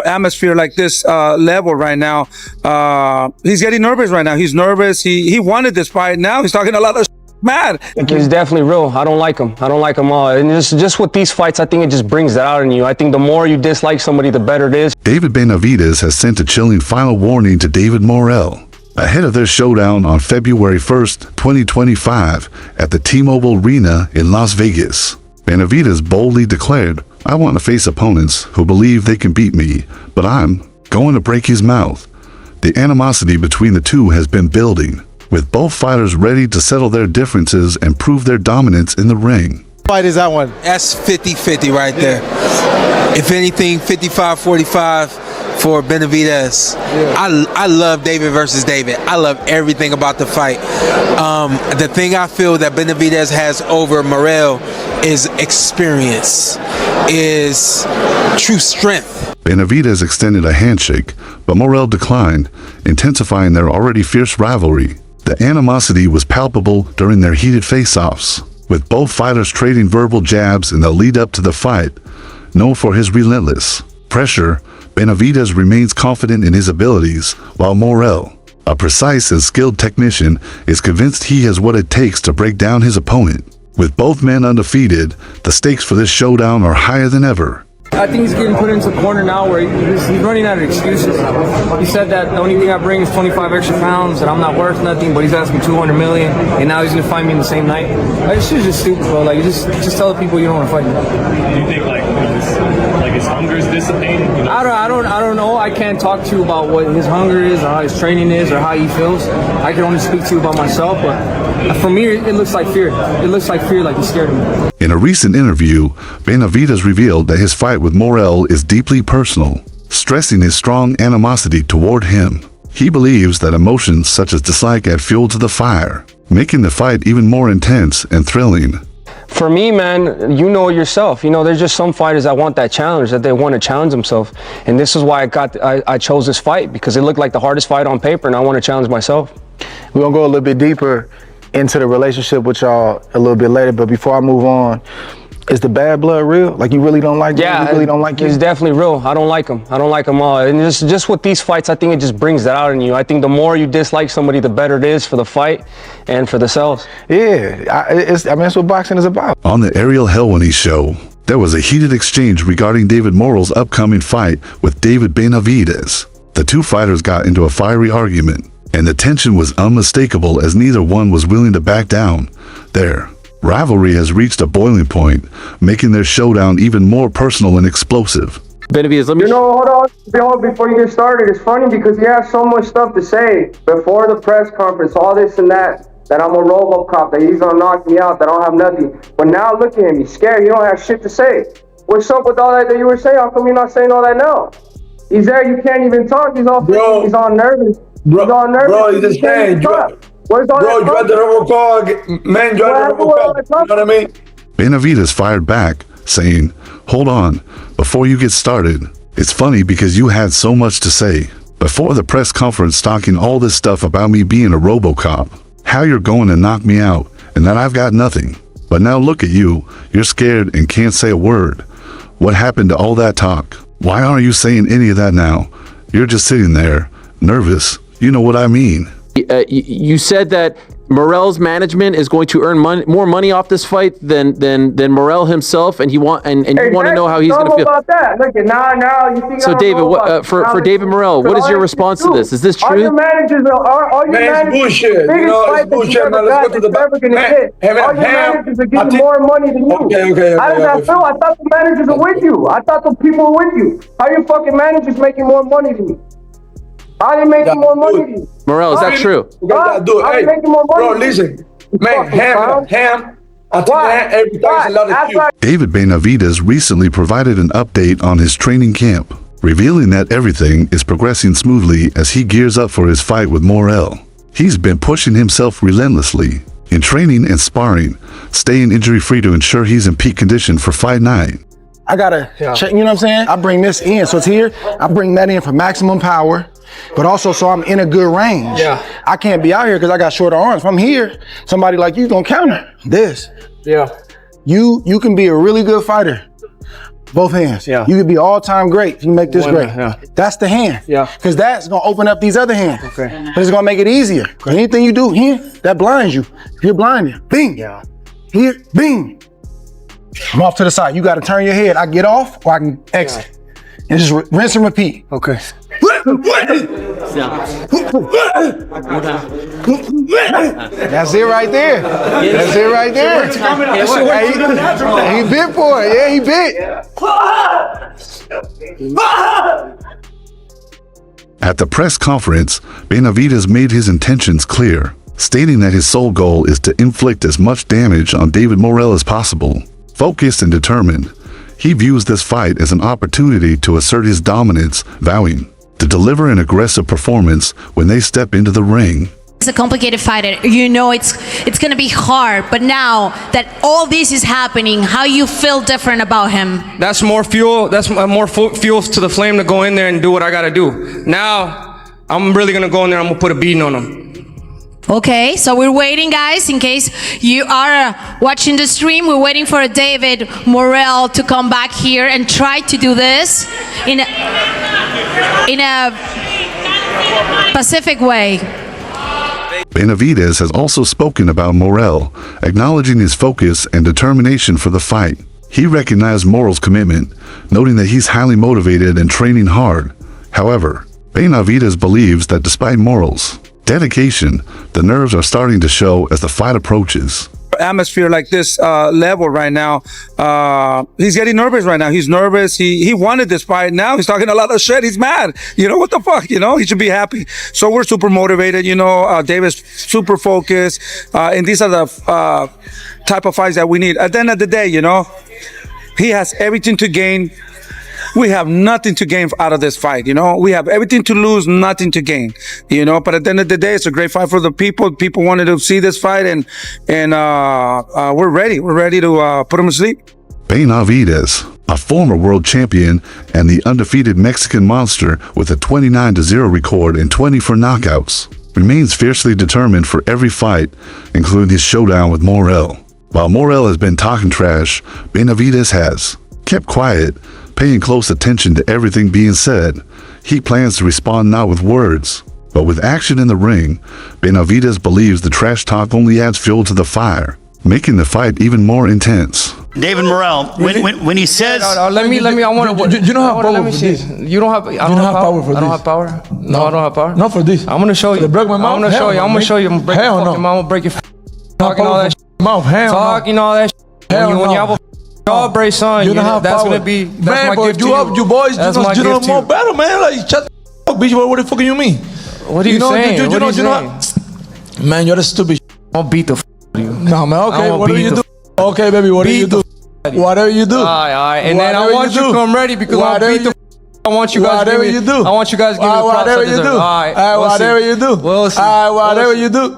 atmosphere like this level right now, he's getting nervous right now. He's nervous. He wanted this fight. Now he's talking a lot of mad. He's definitely real. I don't like him. I don't like him all. And just with these fights, I think it just brings that out in you. I think the more you dislike somebody, the better it is. David Benavidez has sent a chilling final warning to David Morrell ahead of their showdown on February 1st, 2025 at the T-Mobile Arena in Las Vegas. Benavidez boldly declared, "I want to face opponents who believe they can beat me, but I'm going to break his mouth." The animosity between the two has been building, with both fighters ready to settle their differences and prove their dominance in the ring. Fight is that one? That's 50-50 right there. If anything, 55-45 for Benavidez. I love David versus David. I love everything about the fight. The thing I feel that Benavidez has over Morrell is experience, is true strength. Benavidez extended a handshake, but Morrell declined, intensifying their already fierce rivalry. The animosity was palpable during their heated face-offs, with both fighters trading verbal jabs in the lead-up to the fight. Known for his relentless pressure, Benavidez remains confident in his abilities, while Morrell, a precise and skilled technician, is convinced he has what it takes to break down his opponent. With both men undefeated, the stakes for this showdown are higher than ever. I think he's getting put into a corner now where he's running out of excuses. He said that the only thing I bring is 25 extra pounds and I'm not worth nothing, but he's asking 200 million and now he's gonna fight me in the same night. This shit's just stupid, bro. Like, just tell the people you don't want to fight me. Do you think like his hunger is dissipating? You know? I don't know. I can't talk to you about what his hunger is or how his training is or how he feels. I can only speak to you about myself, but for me, it looks like fear. It looks like fear, like he's scared of me. In a recent interview, Benavidez revealed that his fight with Morrell is deeply personal, stressing his strong animosity toward him. He believes that emotions such as dislike add fuel to the fire, making the fight even more intense and thrilling. For me, man, you know it yourself. You know, there's just some fighters that want that challenge, that they want to challenge themselves. And this is why I chose this fight, because it looked like the hardest fight on paper, and I want to challenge myself. We're gonna go a little bit deeper into the relationship with y'all a little bit later, but before I move on, is the bad blood real? Like, you really don't like him? Yeah, you really don't like him? He's definitely real. I don't like him. I don't like him all. And just with these fights, I think it just brings that out in you. I think the more you dislike somebody, the better it is for the fight and for the sales. Yeah, I mean, that's what boxing is about. On the Ariel Helwani show, there was a heated exchange regarding David Morrell's upcoming fight with David Benavidez. The two fighters got into a fiery argument, and the tension was unmistakable as neither one was willing to back down. Their rivalry has reached a boiling point, making their showdown even more personal and explosive. Benavidez, let me... You know, hold on, before you get started, it's funny because he has so much stuff to say before the press conference, all this and that I'm a RoboCop, that he's gonna knock me out, that I don't have nothing. But now look at him, he's scared, he don't have shit to say. What's up with all that you were saying? How come you're not saying all that now? He's there, you can't even talk, he's all nervous. Bro, he's all nervous. bro, he's just saying, Where's all bro, you got the RoboCop, man, you got the RoboCop, you know what I mean? Benavidez fired back, saying, "Hold on, before you get started, it's funny because you had so much to say before the press conference talking all this stuff about me being a RoboCop, how you're going to knock me out, and that I've got nothing. But now look at you, you're scared and can't say a word. What happened to all that talk? Why aren't you saying any of that now? You're just sitting there, nervous. You know what I mean." You said that Morrell's management is going to earn more money off this fight than Morrell himself, and you want to know how he's going to feel. About that. Look at now you think. So David, for David Morrell, what is your response to this? Is this true? All your managers are man, it's bullshit. You know, it's bullshit, man. Let's go to the back. All your managers are getting more money than you. Okay. How does that feel? I thought the managers are with you. I thought the people were with you. How your fucking managers making more money than you? How are they making more money than you? Morrell, is that true? You gotta do it. Hey, bro, listen. Man, ham. I tell you, every time is a lot of you. David Benavidez recently provided an update on his training camp, revealing that everything is progressing smoothly as he gears up for his fight with Morrell. He's been pushing himself relentlessly in training and sparring, staying injury-free to ensure he's in peak condition for fight night. I gotta check, you know what I'm saying? I bring this in, so it's here. I bring that in for maximum power, but also so I'm in a good range. Yeah. I can't be out here because I got shorter arms. If I'm here, somebody like you gonna counter this. Yeah. You can be a really good fighter, Both hands. Yeah. You could be all-time great if you make this great. Yeah. That's the hand. Yeah. Because that's gonna open up these other hands. Okay. But it's gonna make it easier. Because anything you do here, that blinds you. If you're blinded, bing. Yeah. Here, bing. I'm off to the side. You gotta turn your head. I get off or I can exit. And just rinse and repeat. Okay. That's it right there. That's it right there. He bit for it. Yeah, he bit. At the press conference, Benavidez made his intentions clear, stating that his sole goal is to inflict as much damage on David Morrell as possible. Focused and determined, he views this fight as an opportunity to assert his dominance, vowing to deliver an aggressive performance when they step into the ring. It's a complicated fight. You know it's going to be hard, but now that all this is happening, how you feel different about him? That's more fuel. That's more fuel to the flame to go in there and do what I got to do. Now, I'm really going to go in there. I'm going to put a beating on him. Okay, so we're waiting, guys, in case you are watching the stream. We're waiting for David Morrell to come back here and try to do this in a Pacific way. Benavidez has also spoken about Morrell, acknowledging his focus and determination for the fight. He recognized Morrell's commitment, noting that he's highly motivated and training hard. However, Benavidez believes that despite Morrell's dedication, the nerves are starting to show as the fight approaches. Atmosphere like this level right now, he's getting nervous right now. He's nervous. He wanted this fight. Now he's talking a lot of shit. He's mad. You know, what the fuck? You know, he should be happy. So we're super motivated. You know, David's super focused. And these are the type of fights that we need. At the end of the day, you know, he has everything to gain. We have nothing to gain out of this fight, you know. We have everything to lose, nothing to gain, you know. But at the end of the day, it's a great fight for the people. People wanted to see this fight, and we're ready. We're ready to put them to sleep. Benavidez, a former world champion and the undefeated Mexican monster with a 29-0 record and 24 knockouts, remains fiercely determined for every fight, including his showdown with Morrell. While Morrell has been talking trash, Benavidez has kept quiet, paying close attention to everything being said. He plans to respond not with words, but with action in the ring. Benavidez believes the trash talk only adds fuel to the fire, making the fight even more intense. David Morrell, when he says, let me. I want to. You don't have power let me for see. this. You don't have. I don't have power for this. I don't have power. No, I don't have power. Not for this. I'm gonna show you. Break my mouth. I'm gonna show you. I'm gonna show you. I'm gonna break your fucking mouth. I'm gonna break your talking all that. Mouth. Talking all that. When you have a jaw brace on, you don't have that's power. gonna be. That's man, my but gift you to have you. you boys. That's you my know gift more to you. better, man. Like shut the up, bitch. What the fuck do you mean? What are you saying? You know, man, you're a stupid. I'll beat the out of you. No, man. Okay, what do you do? Okay, baby, what do you do? Whatever you do. All right. And then I want you to come ready because I'll beat the. I want you guys to give me. You do. I want you guys to give me the props whatever I you deserve. do. All right. Whatever you do. We'll see. Whatever you do.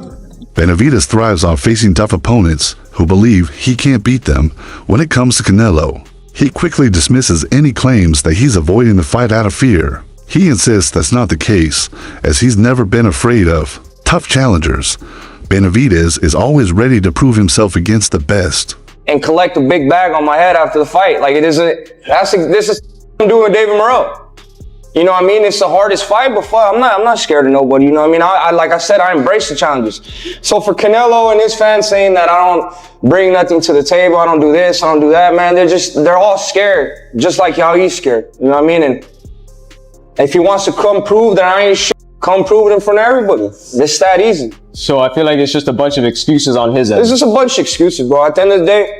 Benavidez thrives on facing tough opponents who believe he can't beat them. When it comes to Canelo, he quickly dismisses any claims that he's avoiding the fight out of fear. He insists that's not the case, as he's never been afraid of tough challengers. Benavidez is always ready to prove himself against the best. And collect a big bag on my head after the fight. Like this is I'm doing David Morrell. You know what I mean? It's the hardest fight, but fuck, I'm not scared of nobody. You know what I mean? I like I said, I embrace the challenges. So for Canelo and his fans saying that I don't bring nothing to the table, I don't do this, I don't do that, man, they're all scared, just like how he's scared. You know what I mean? And if he wants to come prove that I ain't shit, come prove it in front of everybody. It's that easy. So I feel like it's just a bunch of excuses on his end. It's just a bunch of excuses, bro. At the end of the day,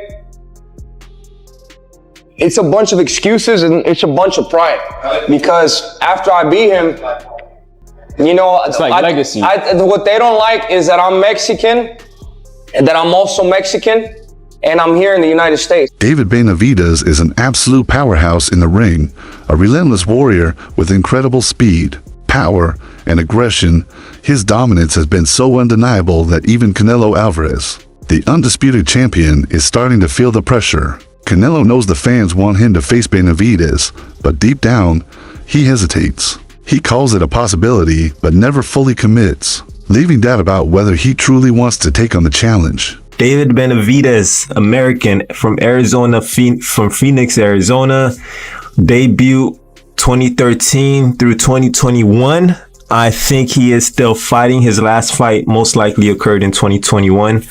it's a bunch of excuses and it's a bunch of pride. Because after I beat him, you know, it's like legacy. What they don't like is that I'm Mexican and that I'm also Mexican and I'm here in the United States. David Benavidez is an absolute powerhouse in the ring, a relentless warrior with incredible speed, power, and aggression. His dominance has been so undeniable that even Canelo Alvarez, the undisputed champion, is starting to feel the pressure. Canelo knows the fans want him to face Benavidez, but deep down, he hesitates. He calls it a possibility, but never fully commits, leaving doubt about whether he truly wants to take on the challenge. David Benavidez, American from Arizona, from Phoenix, Arizona. Debut 2013 through 2021. I think he is still fighting. His last fight most likely occurred in 2021.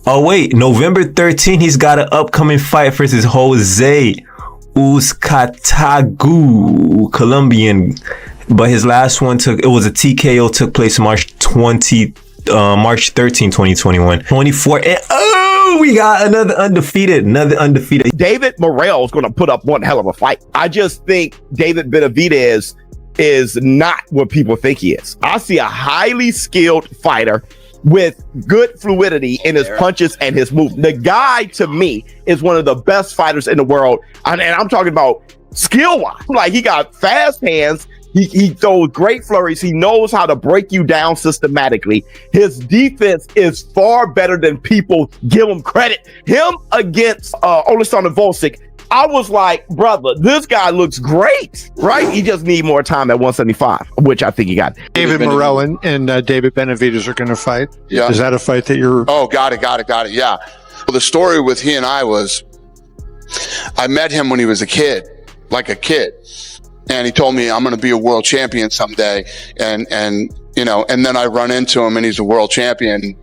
Oh wait, November 13, he's got an upcoming fight versus Jose Uzcatagu, Colombian. But his last one took TKO, took place March 13, 2021. 24, and we got another undefeated. David Morrell is going to put up one hell of a fight. I just think David Benavidez is not what people think he is. I see a highly skilled fighter with good fluidity in his punches and his moves. The guy, to me, is one of the best fighters in the world. And I'm talking about skill-wise. Like, he got fast hands. He throws great flurries. He knows how to break you down systematically. His defense is far better than people give him credit. Him against Oleksandr Volcic, I was like, brother, this guy looks great, right? He just need more time at 175, which I think he got. David Morrell and David Benavidez are going to fight. Yeah. Is that a fight that you're... Oh, got it. Yeah. Well, the story with he and I was, I met him when he was a kid. And he told me, I'm going to be a world champion someday. And then I run into him and he's a world champion.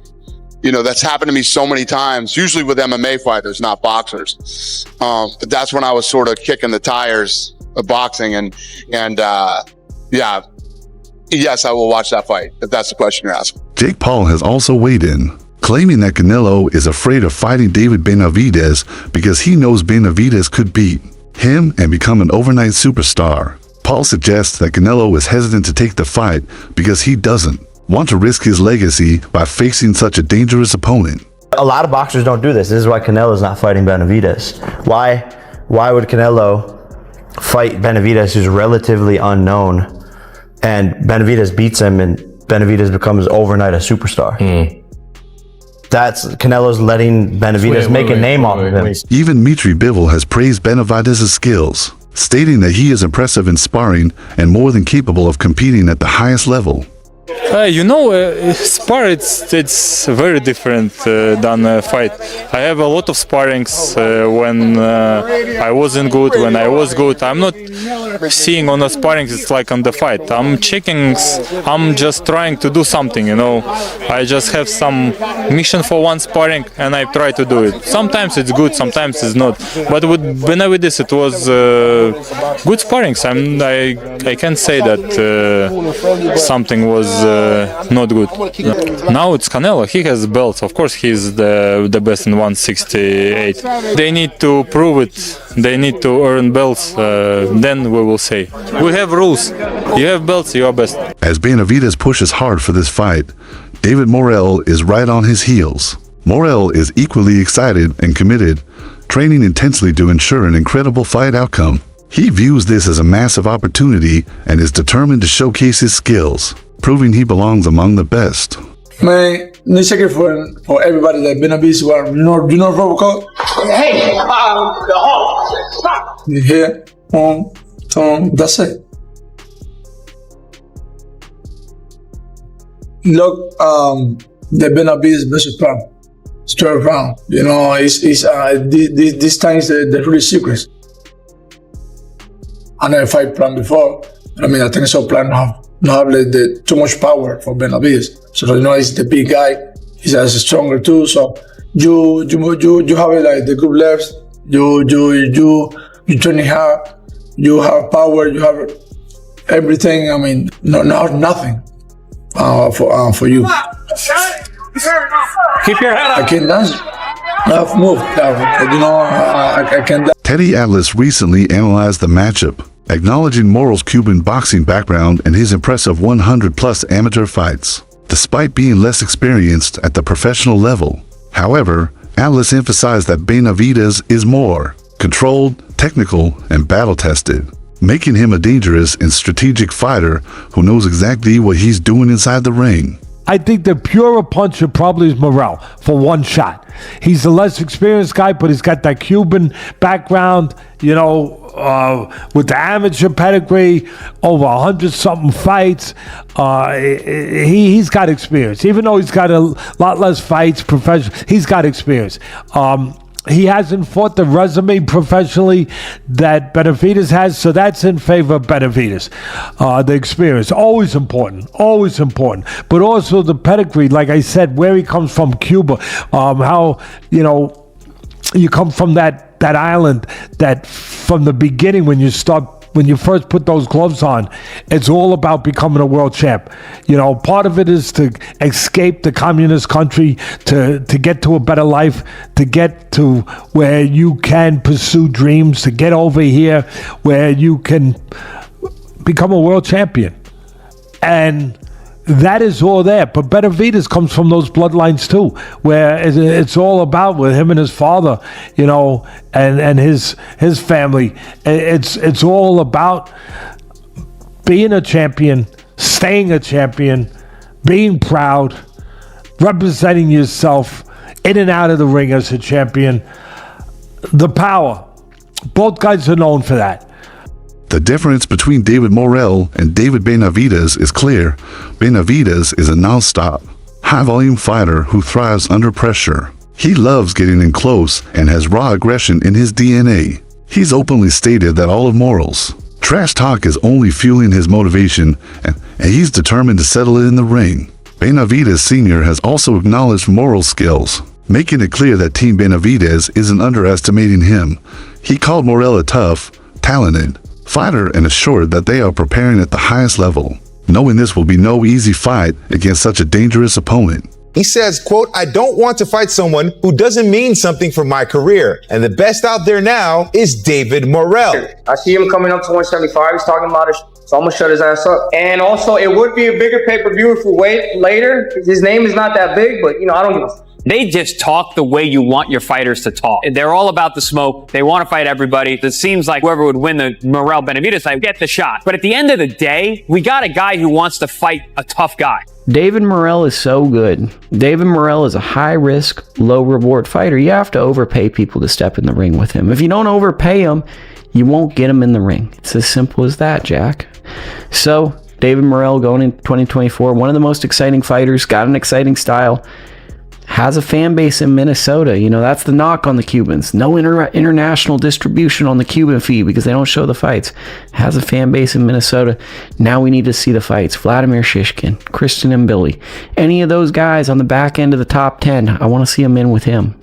You know, that's happened to me so many times, usually with MMA fighters, not boxers. But that's when I was sort of kicking the tires of boxing. Yes, I will watch that fight, if that's the question you're asking. Jake Paul has also weighed in, claiming that Canelo is afraid of fighting David Benavidez because he knows Benavidez could beat him and become an overnight superstar. Paul suggests that Canelo is hesitant to take the fight because he doesn't want to risk his legacy by facing such a dangerous opponent. A lot of boxers don't do this. This is why Canelo's not fighting Benavidez. Why would Canelo fight Benavidez, who's relatively unknown, and Benavidez beats him and Benavidez becomes overnight a superstar? That's Canelo's letting Benavidez make a name off of him. Even Mitri Bivol has praised Benavidez's skills, stating that he is impressive in sparring and more than capable of competing at the highest level. Spar, it's very different than a fight. I have a lot of sparrings when I wasn't good, when I was good. I'm not seeing on the sparrings, it's like on the fight. I'm checking, I'm just trying to do something, I just have some mission for one sparring and I try to do it. Sometimes it's good, sometimes it's not. But with Benavidez, it was good sparrings. I can't say that something was not good. Now it's Canelo. He has belts. Of course, he's the best in 168. They need to prove it. They need to earn belts. Then we will say. We have rules. You have belts, you are best. As Benavidez pushes hard for this fight, David Morrell is right on his heels. Morrell is equally excited and committed, training intensely to ensure an incredible fight outcome. He views this as a massive opportunity and is determined to showcase his skills, proving he belongs among the best. Man, no secret for everybody that Benavidez were, you know Robocop? Hey, the Hawk, stop! You hear? That's it. Look, the Benavidez versus Pram. It's 12 round. This time is the really secrets. I never fight Pram before. I think so Pram not have too much power for Benavidez. So he's the big guy. He's stronger too. So you have the good lefts. You training hard. You have power. You have everything. Nothing for you. Keep your head up. I can dance. I've moved. I can dance. Teddy Atlas recently analyzed the matchup, acknowledging Morrell's Cuban boxing background and his impressive 100-plus amateur fights, despite being less experienced at the professional level. However, Atlas emphasized that Benavidez is more controlled, technical, and battle-tested, making him a dangerous and strategic fighter who knows exactly what he's doing inside the ring. I think the purer puncher probably is Morrell for one shot. He's the less experienced guy, but he's got that Cuban background, with the amateur pedigree, over 100-something fights. He's got experience. Even though he's got a lot less fights professional, he's got experience. He hasn't fought the resume professionally that Benavidez has, so that's in favor of Benavidez. The experience, always important. But also the pedigree, like I said, where he comes from, Cuba, how, you come from that island that from the beginning when you first put those gloves on, it's all about becoming a world champ. Part of it is to escape the communist country, to get to a better life, to get to where you can pursue dreams, to get over here where you can become a world champion. And that is all there. But Benavidez comes from those bloodlines too, where it's all about with him and his father, and his family. It's all about being a champion, staying a champion, being proud, representing yourself in and out of the ring as a champion. The power. Both guys are known for that. The difference between David Morrell and David Benavidez is clear. Benavidez is a non-stop, high-volume fighter who thrives under pressure. He loves getting in close and has raw aggression in his DNA. He's openly stated that all of Morrell's trash talk is only fueling his motivation, and he's determined to settle it in the ring. Benavidez Sr. has also acknowledged Morrell's skills, making it clear that Team Benavidez isn't underestimating him. He called Morrell a tough, talented fighter and assured that they are preparing at the highest level, knowing this will be no easy fight against such a dangerous opponent. He says, quote, "I don't want to fight someone who doesn't mean something for my career. And the best out there now is David Morrell." I see him coming up to 175. He's talking about it, so I'm going to shut his ass up. And also, it would be a bigger pay-per-view if we wait later. His name is not that big, but, I don't give a... They just talk the way you want your fighters to talk. They're all about the smoke. They want to fight everybody. It seems like whoever would win the Morrell-Benavidez fight, get the shot. But at the end of the day, we got a guy who wants to fight a tough guy. David Morrell is so good. David Morrell is a high-risk, low-reward fighter. You have to overpay people to step in the ring with him. If you don't overpay him, you won't get him in the ring. It's as simple as that, Jack. So, David Morrell going in 2024, one of the most exciting fighters, got an exciting style. Has a fan base in Minnesota. That's the knock on the Cubans. No international distribution on the Cuban feed because they don't show the fights. Has a fan base in Minnesota. Now we need to see the fights. Vladimir Shishkin, Kristen and Billy. Any of those guys on the back end of the top 10, I want to see them in with him.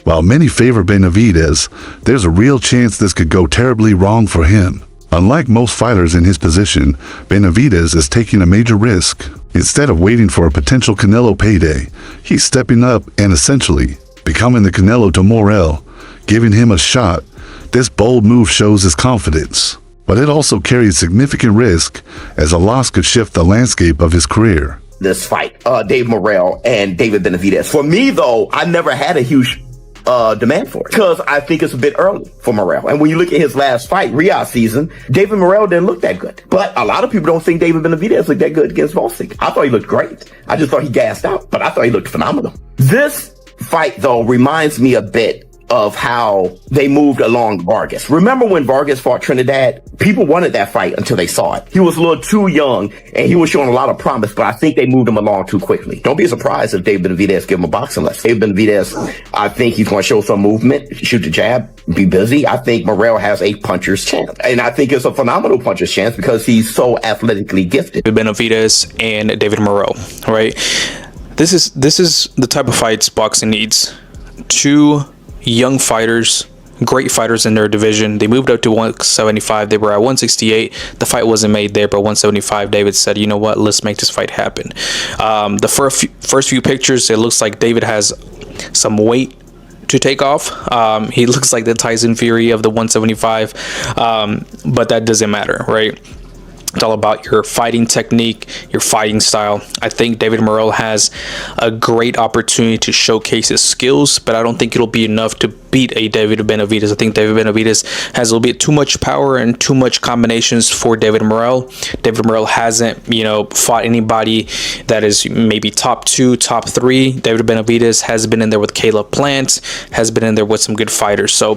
While many favor Benavidez, there's a real chance this could go terribly wrong for him. Unlike most fighters in his position, Benavidez is taking a major risk. Instead of waiting for a potential Canelo payday, he's stepping up and essentially becoming the Canelo to Morrell, giving him a shot. This bold move shows his confidence, but it also carries significant risk as a loss could shift the landscape of his career. This fight, Dave Morrell and David Benavidez. For me, though, I never had a huge demand for it because I think it's a bit early for Morrell. And when you look at his last fight, Riyadh season, David Morrell didn't look that good. But a lot of people don't think David Benavidez looked that good against Volsic. I thought he looked great. I just thought he gassed out, but I thought he looked phenomenal. This fight, though, reminds me a bit of how they moved along Vargas. Remember when Vargas fought Trinidad? People wanted that fight until they saw it. He was a little too young and he was showing a lot of promise, but I think they moved him along too quickly. Don't be surprised if David Benavidez give him a boxing lesson. David Benavidez, I think he's going to show some movement, shoot the jab, be busy. I think Morrell has a puncher's chance. And I think it's a phenomenal puncher's chance because he's so athletically gifted. Benavidez and David Morrell, right? This is the type of fights boxing needs. Two young fighters great fighters in their division. They moved up to 175. They were at 168. The fight wasn't made there, but 175, David said, you know what, let's make this fight happen. The first few pictures, it looks like David has some weight to take off. He looks like the Tyson Fury of the 175, but that doesn't matter, right? It's all about your fighting technique, your fighting style. I think David Morrell has a great opportunity to showcase his skills, but I don't think it'll be enough to beat a David Benavidez. I think David Benavidez has a little bit too much power and too much combinations for David Morrell. David Morrell hasn't, fought anybody that is maybe top 2, top 3. David Benavidez has been in there with Caleb Plant, has been in there with some good fighters. So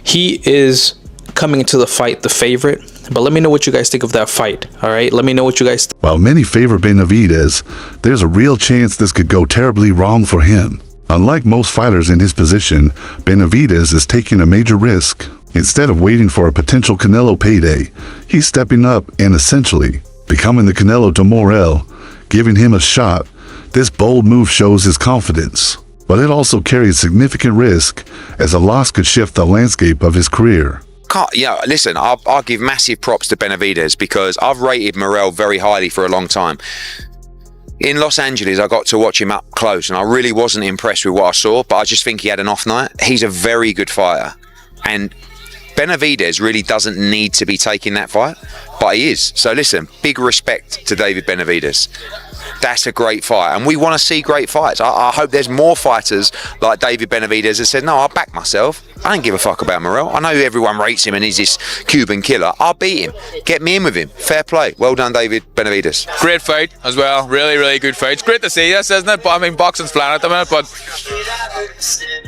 he is coming into the fight the favorite. But let me know what you guys think of that fight. All right, let me know what you guys think. While many favor Benavidez, there's a real chance this could go terribly wrong for him. Unlike most fighters in his position, Benavidez is taking a major risk. Instead of waiting for a potential Canelo payday, he's stepping up and essentially becoming the Canelo to Morrell, giving him a shot. This bold move shows his confidence, but it also carries significant risk, as a loss could shift the landscape of his career. Listen, I'll give massive props to Benavidez because I've rated Morrell very highly for a long time. In Los Angeles, I got to watch him up close and I really wasn't impressed with what I saw, but I just think he had an off night. He's a very good fighter, and Benavidez really doesn't need to be taking that fight, but he is. So listen, big respect to David Benavidez. That's a great fight, and we want to see great fights. I hope there's more fighters like David Benavidez that said, no, I'll back myself. I don't give a fuck about Morrell. I know everyone rates him and he's this Cuban killer. I'll beat him. Get me in with him. Fair play. Well done, David Benavidez. Great fight as well. Really, really good fight. It's great to see this, isn't it? But I mean, boxing's flat at the minute, but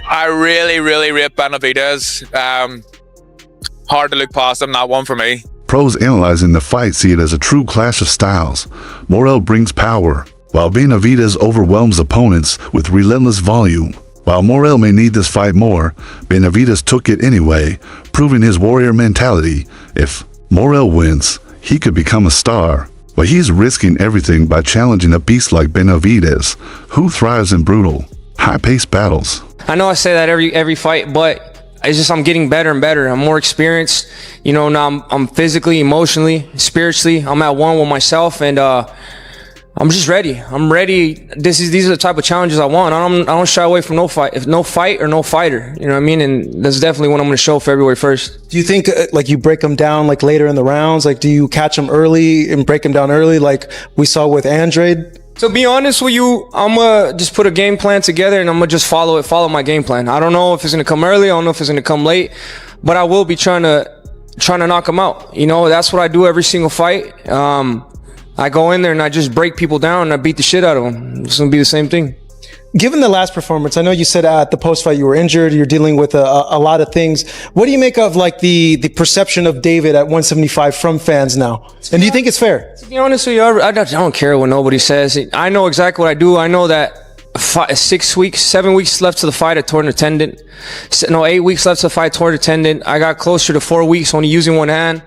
I really, really rate Benavidez. Hard to look past him, not one for me. Pros analyzing the fight see it as a true clash of styles. Morrell brings power, while Benavidez overwhelms opponents with relentless volume. While Morrell may need this fight more, Benavidez took it anyway, proving his warrior mentality. If Morrell wins, he could become a star, but he's risking everything by challenging a beast like Benavidez, who thrives in brutal, high-paced battles. I know I say that every fight, but it's just I'm getting better and better. I'm more experienced. Now I'm physically, emotionally, spiritually. I'm at one with myself, and I'm just ready. I'm ready. These are the type of challenges I want. I don't shy away from no fight. If no fight or no fighter, you know what I mean? And that's definitely what I'm going to show February 1st. Do you think like you break them down like later in the rounds? Like do you catch them early and break them down early like we saw with Andrade? To be honest with you, I'm going to just put a game plan together and I'm going to just follow my game plan. I don't know if it's going to come early. I don't know if it's going to come late, but I will be trying to knock them out. That's what I do every single fight. I go in there and I just break people down and I beat the shit out of them. It's going to be the same thing. Given the last performance, I know you said at the post-fight you were injured, you're dealing with a lot of things. What do you make of like the perception of David at 175 from fans now? And do you think it's fair? To be honest with you, I don't care what nobody says. I know exactly what I do. I know that 7 weeks left to the fight, I tore a tendon. 8 weeks left to the fight, tore a tendon. I got closer to 4 weeks only using one hand.